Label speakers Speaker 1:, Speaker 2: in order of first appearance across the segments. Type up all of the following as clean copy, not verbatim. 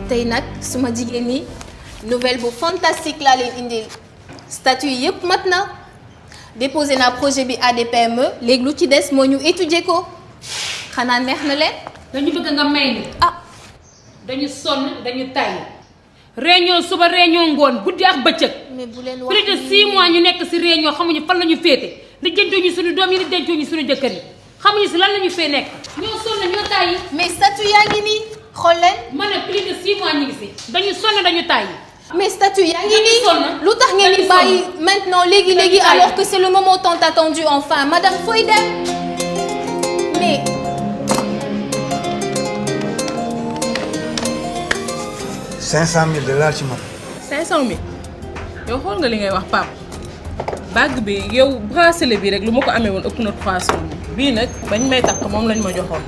Speaker 1: tey nag suma jigéen ñi nouvelle bu fantastique laa leen indil statut yi yëpp mat na déposé naa projet bi ADPME léegi lu ci des moo ñu étudier ko xanaa neex na leen.
Speaker 2: dañu bëgg nga may ni
Speaker 1: ah
Speaker 2: dañu sonn dañu tàyyi réunion suba réunion ngoon guddi ak bëccëg.
Speaker 1: mais bu leen wax
Speaker 2: plus de 6 mois ñu nekk ci réunion xamuñu fan la ñu féete li jëntuñu suñu doom yi li dencuñu suñu jëkkër yi xamuñu ci lan la ñu fee nekk. ñoo sonn ñoo tàyyi.
Speaker 1: mais statut yaa ngi nii xool leen.
Speaker 2: ma ne plus de 6 mois ñu ngi ci dañu sonn dañu tàyyi.
Speaker 1: mais statut yaa ngi nii lu tax ngeen di bàyyi maintenant léegi alors que c'est le moment tant attendu enfin madame fooy dem mais.
Speaker 3: 500 000 de laal ci man.
Speaker 4: 500 000 yow xool nga li ngay wax Pape bague bi yow bracelet bi rek lu ma ko amee woon ëpp na 300 000 bii nag bañ may takk moom lañ ma joxoon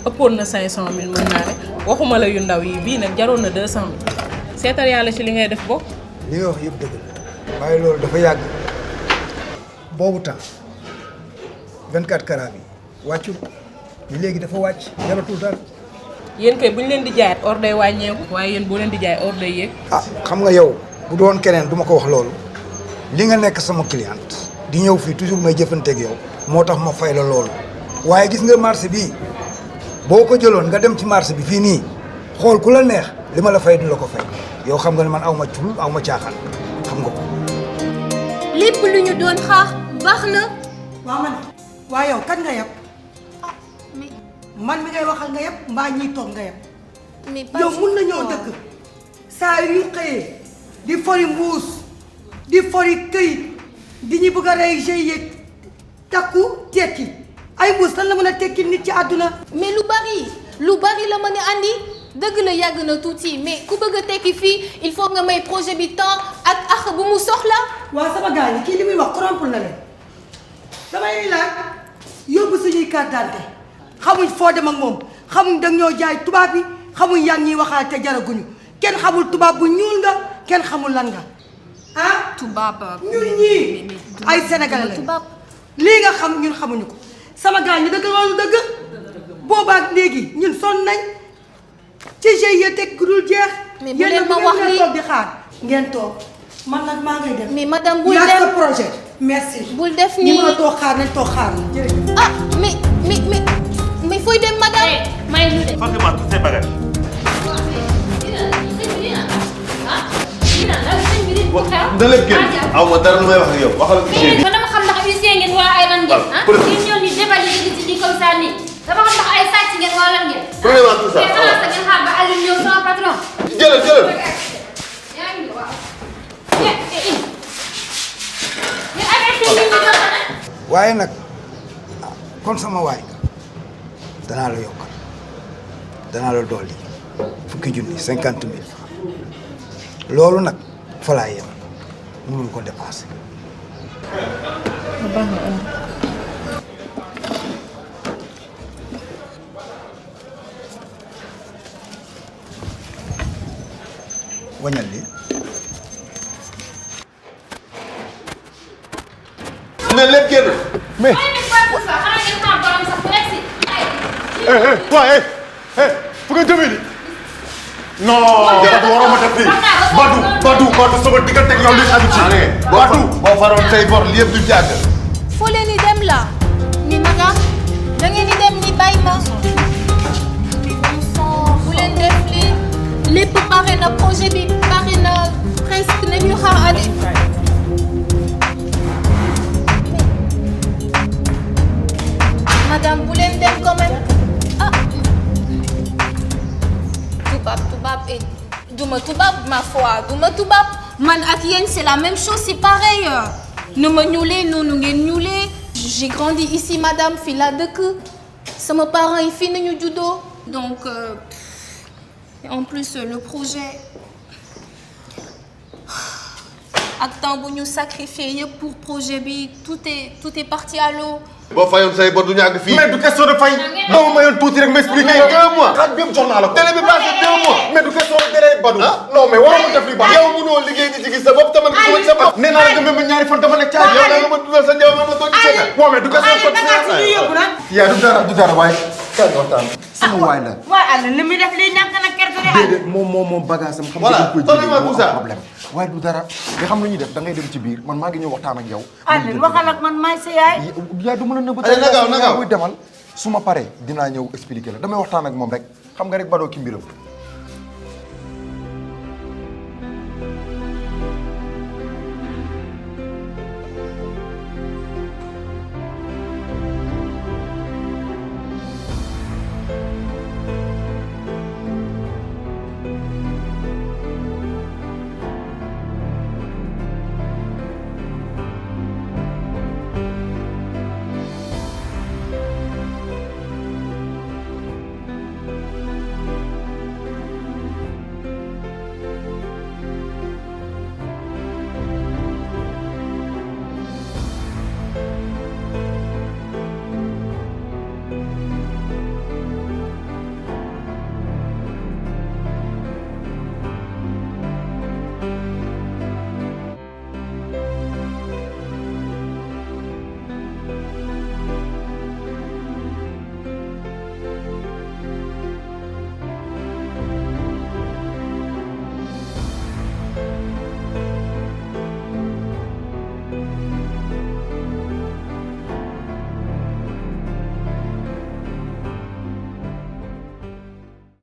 Speaker 4: ëppoon na 500 000 mën naa ne waxuma la yu ndaw yi bii nag jaroon na 200 000 seetal yàlla ci li ngay def bokk.
Speaker 3: li nga wax yëpp dëgg la waaye loolu dafa yàgg boobu temps 24 carats bi wàccul ni léegi dafa wàcc jaratul dara.
Speaker 4: yéen kay bu ñu leen di jaayat or day wàññeeku waaye yéen boo leen di jaay or day yéeg.
Speaker 3: ah xam nga yow bu doon keneen du ma ko wax loolu li nga nekk sama cliente di ñëw fii toujours may jëfanteeg yow moo tax ma fay la loolu waaye gis nga marché bii boo ko jëloon nga dem ci marché bi fii nii xool ku la neex li ma la fay du la ko fay yow xam nga ne man aw ma cul aw ma caaxaan xam nga ko.
Speaker 1: lépp lu ñu doon xaar baax na.
Speaker 5: waaw man waaye yow kan nga yab
Speaker 1: mais
Speaker 5: man mi ngay waxal nga yab mbaa ñiy toog nga yab
Speaker 1: mais pas
Speaker 5: yow mun na ñëw dëkk saa yu ñu xëyee di fori mbuus di fori këyit di ñu bëgg a rey GIE takku tekki ay mbuus lan la mën a tekki nit ci àdduna.
Speaker 1: mais lu bari la mën a andi dëgg la yàgg na tuuti mais ku bëgg a tekki fii il faut nga may projet bi temps ak bu mu soxla.
Speaker 5: waaw sama gars yi kii li muy wax corrompre na leen damay laaj yóbbu suñuy carte d'identité xamuñ foo dem ak moom xamuñ dang ñoo jaay tubaab bi xamuñ yaa ngi ñuy waxaat te jaraguñu kenn xamul tubaab bu ñuul nga kenn xamul lan nga ah.
Speaker 1: tubaab
Speaker 5: ñun ñii ay sénégalais lañ
Speaker 1: tubaab.
Speaker 5: lii nga xam ñun xamuñu ko sama gars ñu dëgg loolu dëgg boobaak léegi ñun sonn nañ ci GIE teg ku dul jeex.
Speaker 1: mais bu leen ma wax lii
Speaker 5: toog di xaar ngeen toog man nag maa ngay dem.
Speaker 1: mais madame bul
Speaker 5: yaa sa
Speaker 1: dem
Speaker 5: projet merci.
Speaker 1: bul def
Speaker 5: ñi
Speaker 1: nii
Speaker 5: mën a toog xaar nañ toog xaar la jërëjëf.
Speaker 1: ah mais fooy dem madame.
Speaker 2: may ñu de.
Speaker 6: Fatima tous ces bagages. na lépp génn aw ma dara lu may wax ak yow waxal ak
Speaker 2: mais man dama xam ndax huissier ngeen waa ay lan ngeen. yéen ñoo ñu débali di ci comme ça nii dama xam ndax ay sàcc ngeen waa lan ngeen.
Speaker 6: premièrement tout ça
Speaker 2: mais xanaa sa ngeen xaar ba Aliou ñëw sama patron.
Speaker 6: jëlal jëlal.
Speaker 2: yaa ngi waaw. mais avec nit ñi nga xam ne.
Speaker 3: waaye nag kon sama waay nga danaa la yokkal danaa la dolli fukki junni 50 000 loolu nag fa laa yem mënul ko dépasser. wañal li
Speaker 6: na lépp génn.
Speaker 3: mais
Speaker 2: xanaa ngeen xaar borom sax bu egsi.
Speaker 6: waaye fu nga jëmee ni non jaratu waroo ma def fii Badou sama diggante ak yow li aju ci Badou boo faroon say bor li yëpp du jàgg.
Speaker 1: foo leen di dem la ni madame da ngeen di dem ni bàyyi ma. bu leen def lii lépp pare na projet bi pare na presque nañu xaar ade. madame bu leen dem quand même ah. tubaab et duma tubaab ma foi duma tubaab man ak yéen c'est la même chose c'est pareil nu ma ñuulee noonu ngeen ñuulee. j'ai grandi ici madame fii laa dëkk sama parents yi fii nañu juddoo donc en plus le projet ak temps bu ñu sacrifié yëpp pour projet bi tout est parti à l'eau.
Speaker 6: boo fayoon say bor du ñàkk fii.
Speaker 7: mais du question de fay. doo ma mayoon tuuti rek ma expliqué.
Speaker 6: 2 mois.
Speaker 7: xaaj bi yëpp jox naa la ko.
Speaker 6: télé bi passé 2 mois.
Speaker 7: mais du question de délai Badou. non mais waroo ma def li baax.
Speaker 6: yow mënoo liggéey di ci gis sa bopp tamit du ko sa bopp.
Speaker 7: nee naa la nga même ñaari fan dama nekk caay.
Speaker 6: yow da nga ma dundal sa njaboot ma toog ci sa
Speaker 7: waaw mais du question de yaa du dara waaye. kaay nga waxtaan. sama waay la.
Speaker 5: waaye Aliou li muy def lii ñàkk na kerte de.
Speaker 7: déedéet moom bagage am. xam nga dañ koy jëlee moo am problème. waaye du dara nga xam lu ñuy def da ngay dem ci biir man maa ngi ñëw waxtaan ak yow.
Speaker 5: Aliou waxal ak man maay sa yaay.
Speaker 7: yaa du mën a nëbb.
Speaker 6: na gaaw
Speaker 7: demal su ma paree dinaa ñëw expliquer la damay waxtaan ak moom rek xam nga rek Badoo ki mbiram